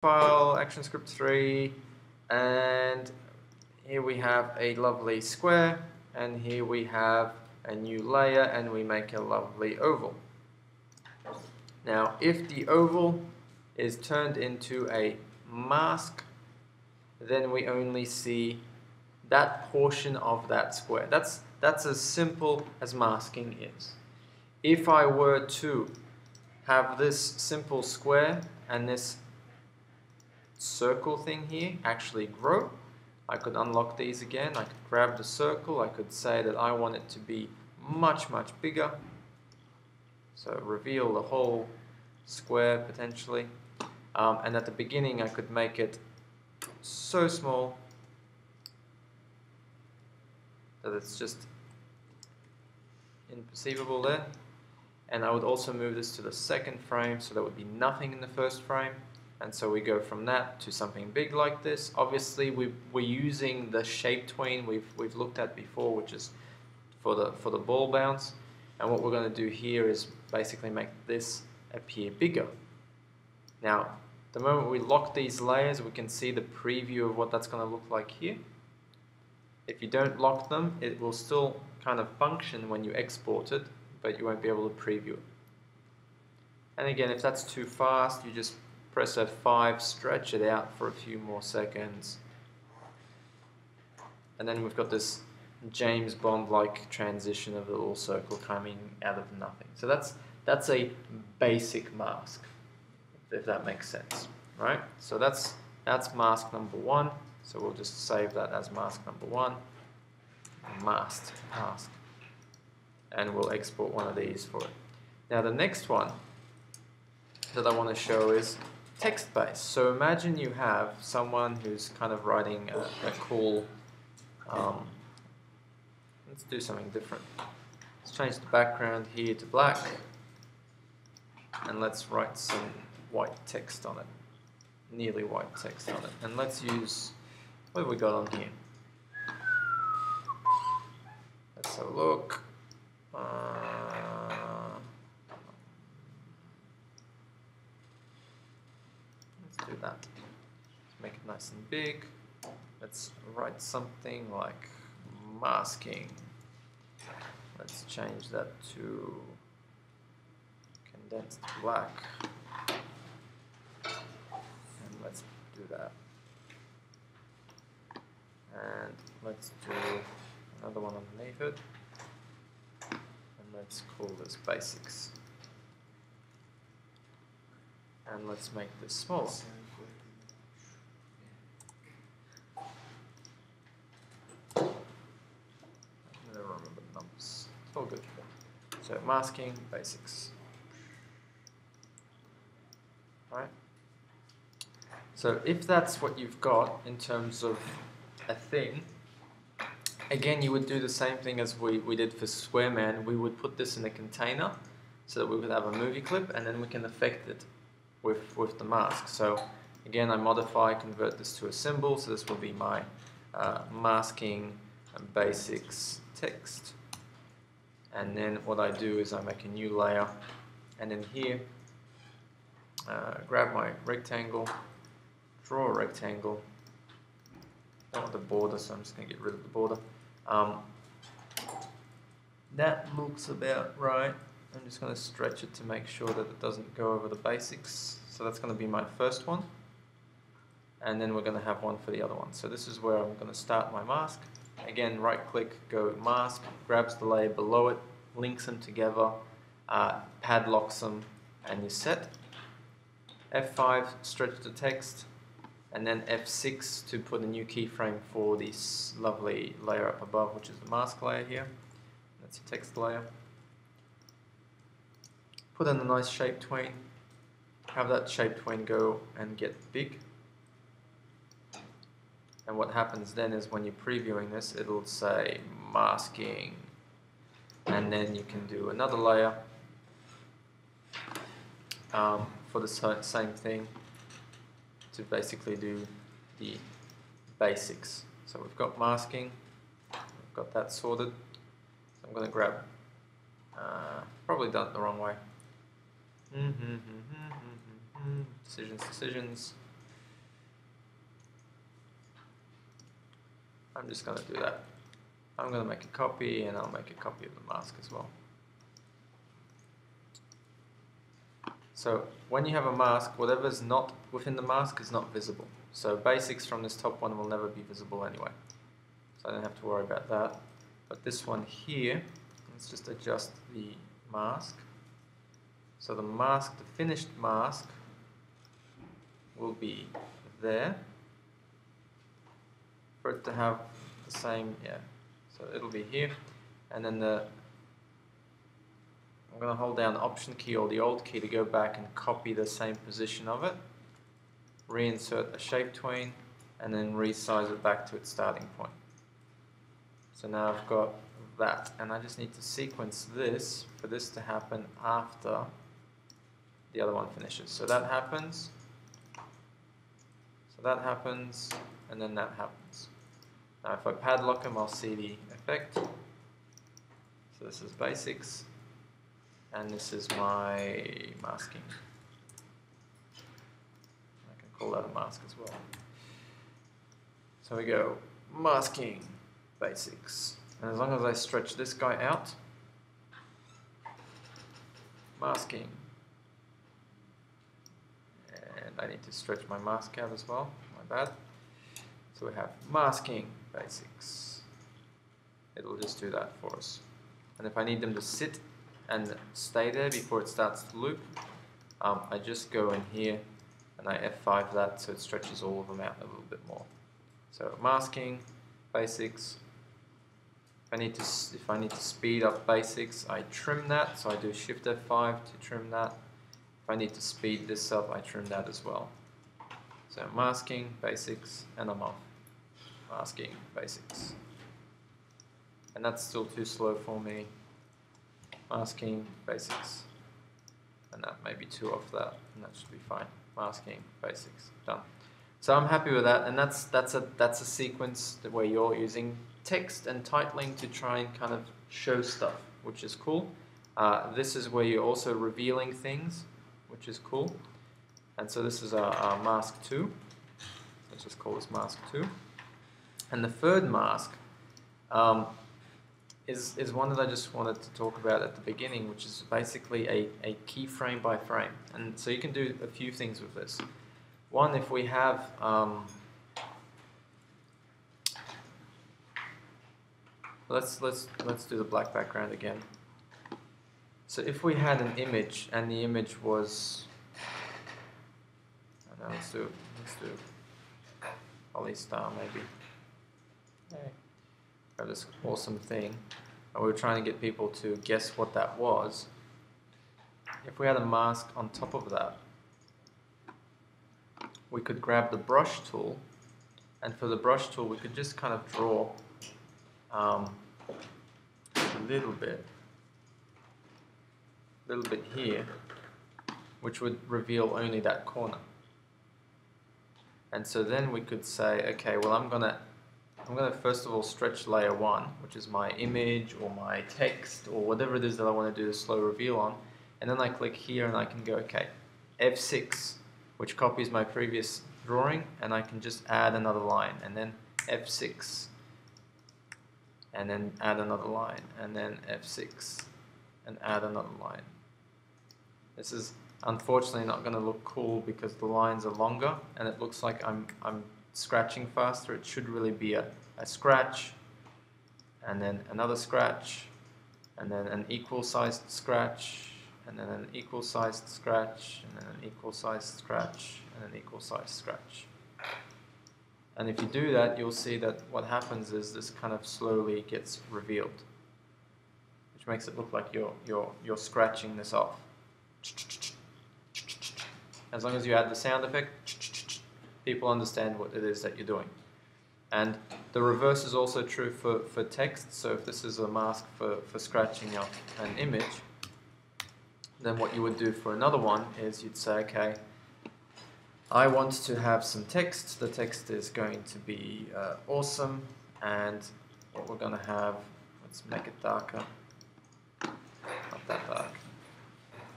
File, ActionScript 3, and here we have a lovely square, and here we have a new layer, and we make a lovely oval. Now, if the oval is turned into a mask, then we only see that portion of that square. That's as simple as masking is. If I were to have this simple square and this circle thing here actually grow, I could unlock these again. I could grab the circle. I could say that I want it to be much bigger. So reveal the whole square potentially. And at the beginning I could make it so small that it's just imperceivable there. And I would also move this to the second frame, so there would be nothing in the first frame. And so we go from that to something big like this. Obviously, we're using the shape tween we've looked at before, which is for the ball bounce. And what we're going to do here is basically make this appear bigger. Now, the moment we lock these layers, we can see the preview of what that's going to look like here. If you don't lock them, it will still kind of function when you export it, but you won't be able to preview it. And again, if that's too fast, you just press F5, stretch it out for a few more seconds. And then we've got this James Bond-like transition of the little circle coming out of nothing. So that's a basic mask, if that makes sense, right? So that's mask number one. So we'll just save that as mask number one. Mask. And we'll export one of these for it. Now the next one that I want to show is text-based. So imagine you have someone who's kind of writing a cool, let's do something different. Let's change the background here to black, and let's write some white text on it, nearly white text on it. And let's use, what have we got on here? Let's have a look. Let's do that. Let's make it nice and big. Let's write something like masking. Let's change that to condensed black. And let's do that. And let's do another one underneath it. And let's call this basics. And let's make this smaller. I never remember the numbers. It's all good. So masking, basics. Right? So if that's what you've got in terms of a thing, again, you would do the same thing as we did for Squareman. We would put this in a container so that we would have a movie clip, and then we can affect it with the mask. So again, I modify, convert this to a symbol. So this will be my masking and basics text. And then what I do is I make a new layer, and then here, grab my rectangle, draw a rectangle. I don't want the border, so I'm just going to get rid of the border. That looks about right. I'm just going to stretch it to make sure that it doesn't go over the basics. So that's going to be my first one. And then we're going to have one for the other one. So this is where I'm going to start my mask. Again, right click, go mask, grabs the layer below it, links them together, padlocks them, and you're set. F5, stretch the text, and then F6 to put a new keyframe for this lovely layer up above, which is the mask layer here. That's a text layer. Put in a nice shape tween. Have that shape tween go and get big. And what happens then is when you're previewing this, it'll say masking. And then you can do another layer for the same thing to basically do the basics. So we've got masking, we've got that sorted. So I'm going to grab, probably done it the wrong way. Decisions. I'm just going to do that. I'm going to make a copy, and I'll make a copy of the mask as well. So when you have a mask, whatever's not within the mask is not visible. So basics from this top one will never be visible anyway. So I don't have to worry about that. But this one here, let's just adjust the mask. So the mask, the finished mask, will be there. For it to have the same, yeah. So it'll be here. And then I'm going to hold down the Option key or the Alt key to go back and copy the same position of it. Reinsert a shape tween, and then resize it back to its starting point. So now I've got that, and I just need to sequence this for this to happen after the other one finishes. So that happens, and then that happens. Now if I padlock them, I'll see the effect. So this is basics, and this is my masking. I can call that a mask as well. So we go masking, basics. And as long as I stretch this guy out, masking. And I need to stretch my mask out as well, my bad. So we have masking, basics. It'll just do that for us. And if I need them to sit and stay there before it starts to loop, I just go in here and I F5 that so it stretches all of them out a little bit more. So masking, basics. If I need to speed up basics, I trim that. So I do Shift F5 to trim that. If I need to speed this up, I trim that as well. So masking, basics, and I'm off. Masking, basics. And that's still too slow for me. Masking, basics. And that may be two off that, and that should be fine. Masking, basics, done. So I'm happy with that, and that's a sequence where you're using text and titling to try and kind of show stuff, which is cool. This is where you're also revealing things, which is cool. And so this is our mask 2. Let's just call this mask 2. And the third mask is one that I just wanted to talk about at the beginning, which is basically a keyframe by frame. And so you can do a few things with this. One, if we have let's do the black background again. So if we had an image and the image was, I don't know, let's do polystar maybe. Okay. Got this awesome thing, and we were trying to get people to guess what that was. If we had a mask on top of that, we could grab the brush tool, and for the brush tool we could just kind of draw a little bit here, which would reveal only that corner. And so then we could say, okay, well I'm gonna first of all stretch layer 1, which is my image or my text or whatever it is that I want to do the slow reveal on, and then I click here and I can go, okay, F6, which copies my previous drawing, and I can just add another line, and then F6, and then add another line, and then F6, and add another line. This is unfortunately not going to look cool because the lines are longer, and it looks like I'm scratching faster. It should really be a scratch, and then another scratch, and then an equal sized scratch, and then an equal sized scratch, and then an equal sized scratch, and an equal sized scratch. And if you do that, you'll see that what happens is this kind of slowly gets revealed, which makes it look like you're scratching this off. As long as you add the sound effect, people understand what it is that you're doing. And the reverse is also true for text. So if this is a mask for scratching up an image, then what you would do for another one is you'd say, okay, I want to have some text. The text is going to be awesome, and what we're going to have, let's make it darker, not that dark.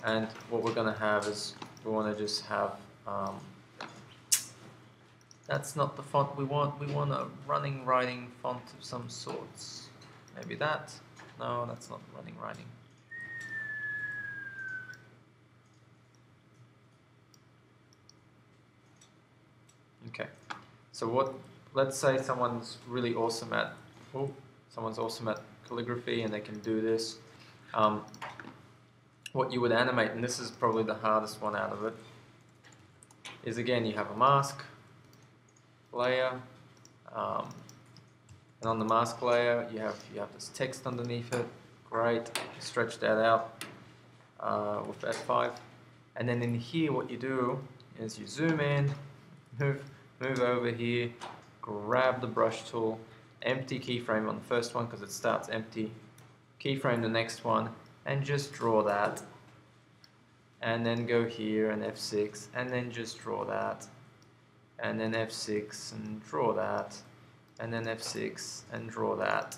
And what we're going to have is we want to just have That's not the font we want. We want a running writing font of some sorts. Maybe that. No, that's not running writing. Okay. So what? Let's say someone's really awesome at. Oh, someone's awesome at calligraphy and they can do this. What you would animate, and this is probably the hardest one out of it, is again you have a mask layer, and on the mask layer you have this text underneath it. Great, stretch that out with F5, and then in here what you do is you zoom in, move over here, grab the brush tool, empty keyframe on the first one because it starts empty, keyframe the next one, and just draw that, and then go here and F6, and then just draw that, and then F6 and draw that, and then F6 and draw that.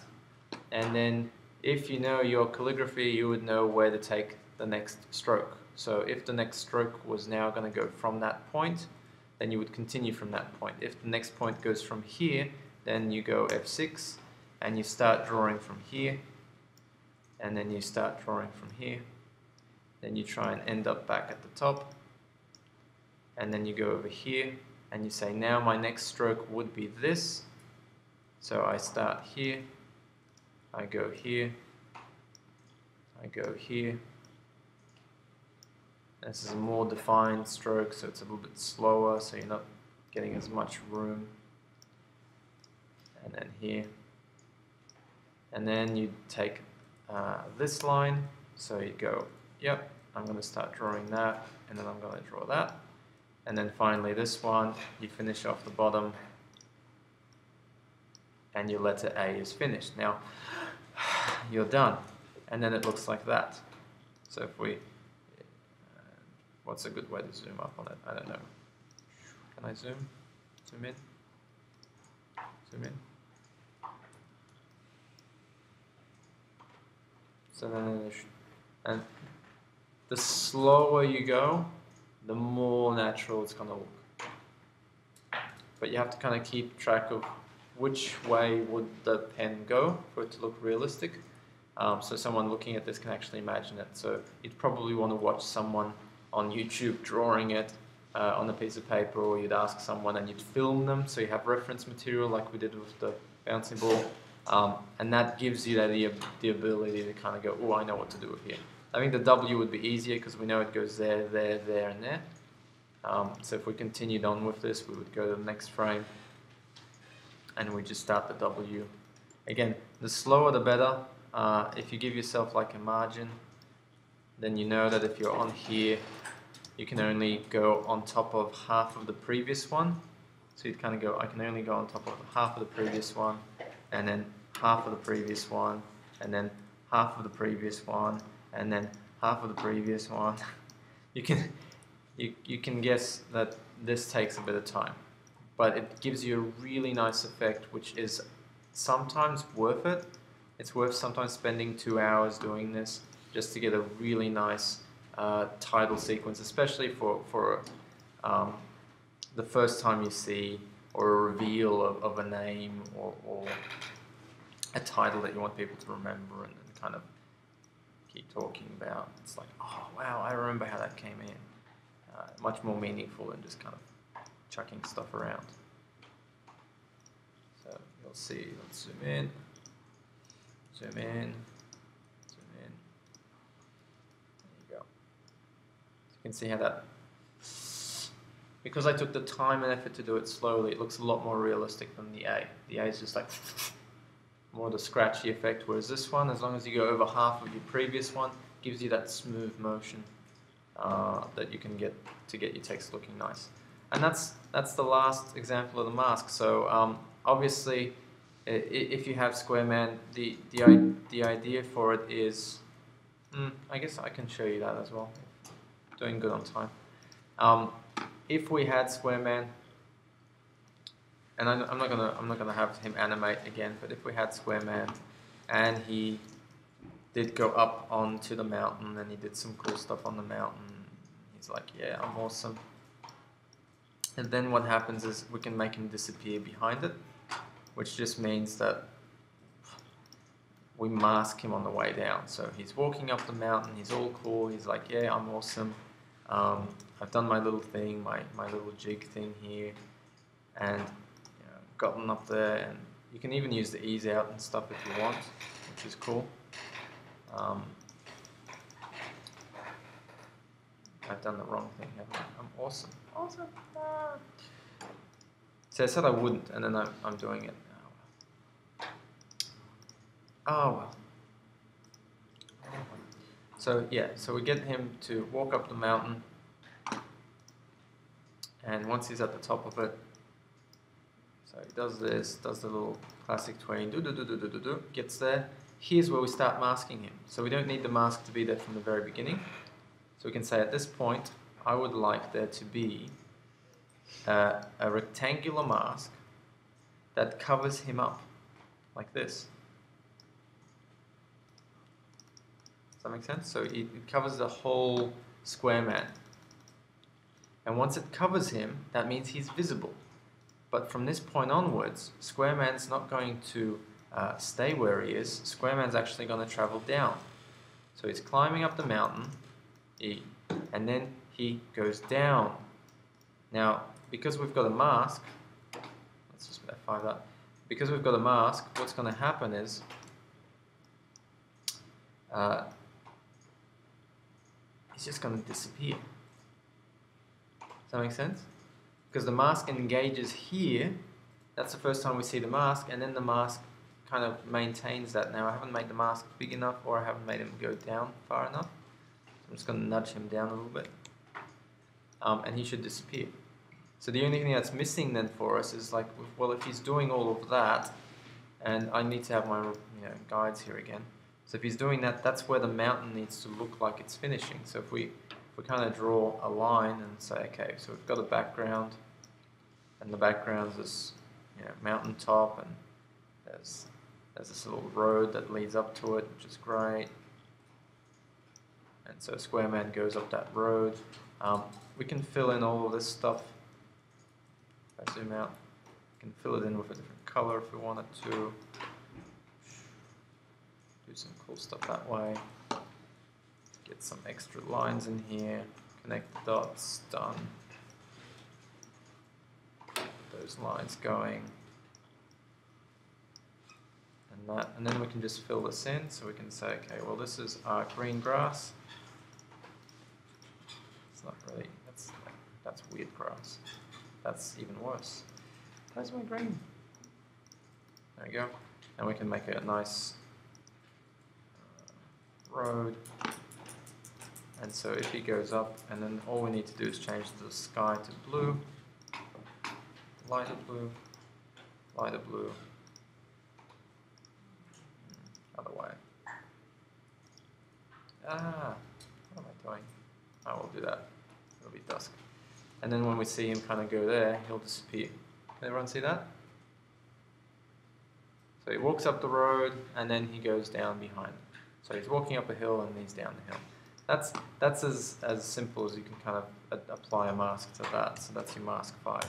And then if you know your calligraphy, you would know where to take the next stroke. So if the next stroke was now going to go from that point, then you would continue from that point. If the next point goes from here, then you go F6 and you start drawing from here, and then you start drawing from here. Then you try and end up back at the top, and then you go over here and you say, now my next stroke would be this. So I start here, I go here, I go here. This is a more defined stroke, so it's a little bit slower, so you're not getting as much room. And then here. And then you take this line, so you go, yep, I'm going to start drawing that, and then I'm going to draw that. And then finally this one, you finish off the bottom, and your letter A is finished. Now, you're done. And then it looks like that. So if we... what's a good way to zoom up on it? I don't know. Can I zoom? Zoom in? Zoom in? So then, and the slower you go, the more natural it's going to look. But you have to kind of keep track of which way would the pen go for it to look realistic. So someone looking at this can actually imagine it. So you'd probably want to watch someone on YouTube drawing it on a piece of paper, or you'd ask someone and you'd film them so you have reference material like we did with the bouncing ball, and that gives you the ability to kind of go, oh, I know what to do here. I think the W would be easier because we know it goes there, there, there, and there. So if we continued on with this, we would go to the next frame and we just start the W. Again, the slower the better. If you give yourself like a margin, then you know that if you're on here, you can only go on top of half of the previous one. So you'd kind of go, I can only go on top of half of the previous one, and then half of the previous one, and then half of the previous one, and then half of the previous one. You can guess that this takes a bit of time, but it gives you a really nice effect, which is sometimes worth it. It's worth sometimes spending 2 hours doing this just to get a really nice title sequence, especially for the first time you see, or a reveal of a name, or a title that you want people to remember and kind of keep talking about. It's like, oh wow, I remember how that came in. Much more meaningful than just kind of chucking stuff around. So you'll see, let's zoom in, zoom in, zoom in. There you go. So you can see how that, because I took the time and effort to do it slowly, it looks a lot more realistic than the A. The A is just like more the scratchy effect, whereas this one, as long as you go over half of your previous one, gives you that smooth motion that you can get to get your text looking nice. And that's the last example of the mask. So obviously, if you have Squareman, the idea for it is, I guess I can show you that as well. Doing good on time. If we had Squareman, and I'm not gonna have him animate again, but if we had Squareman and he did go up onto the mountain and he did some cool stuff on the mountain, he's like, yeah, I'm awesome. And then what happens is we can make him disappear behind it, which just means that we mask him on the way down. So he's walking up the mountain, he's all cool, he's like, yeah, I'm awesome. I've done my little thing, my little jig thing here, and gotten up there, and you can even use the ease out and stuff if you want, which is cool. I've done the wrong thing, haven't I? I'm awesome. Awesome. Ah. See, I said I wouldn't, and then I'm doing it. Oh well. So yeah, so we get him to walk up the mountain, and once he's at the top of it, so he does this, does the little classic tween, gets there. Here's where we start masking him. So we don't need the mask to be there from the very beginning. So we can say at this point, I would like there to be a rectangular mask that covers him up, like this. Does that make sense? So it covers the whole square man. And once it covers him, that means he's visible. But from this point onwards, square man's not going to stay where he is. Square man's actually going to travel down. So he's climbing up the mountain, and then he goes down. Now, because we've got a mask, let's just F5 that. Because we've got a mask, what's going to happen is he's just going to disappear. Does that make sense? Because the mask engages here, that's the first time we see the mask, and then the mask kind of maintains that. Now I haven't made the mask big enough, or I haven't made him go down far enough. So I'm just going to nudge him down a little bit. And he should disappear. So the only thing that's missing then for us is like, well, if he's doing all of that, and I need to have my guides here again. So if he's doing that, that's where the mountain needs to look like it's finishing. So if we kind of draw a line and say, okay, so we've got a background, and the background's this mountain top, and there's this little road that leads up to it, which is great. And so Square Man goes up that road. We can fill in all of this stuff. If I zoom out, we can fill it in with a different color if we wanted to. Do some cool stuff that way. Get some extra lines in here. Connect the dots. Done. Those lines going. And then we can just fill this in. So we can say, okay, well, this is our green grass. It's not really, that's weird grass. That's even worse. Where's my green? There we go. And we can make a nice road. And so if he goes up, and then all we need to do is change the sky to blue, lighter blue, lighter blue, other way. What am I doing? I will do that. It'll be dusk. And then when we see him kind of go there, he'll disappear. Can everyone see that? So he walks up the road, and then he goes down behind. So he's walking up a hill, and he's down the hill. That's as simple as you can kind of apply a mask to that. So that's your mask 5.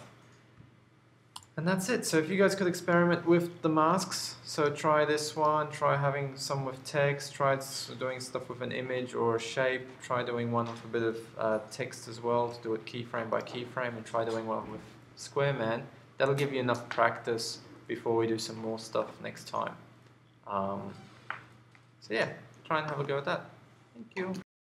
And that's it. So if you guys could experiment with the masks, so try this one, try having some with text, try doing stuff with an image or a shape, try doing one with a bit of text as well, to do it keyframe by keyframe, and try doing one with Square Man. That'll give you enough practice before we do some more stuff next time. So yeah, try and have a go at that. Thank you.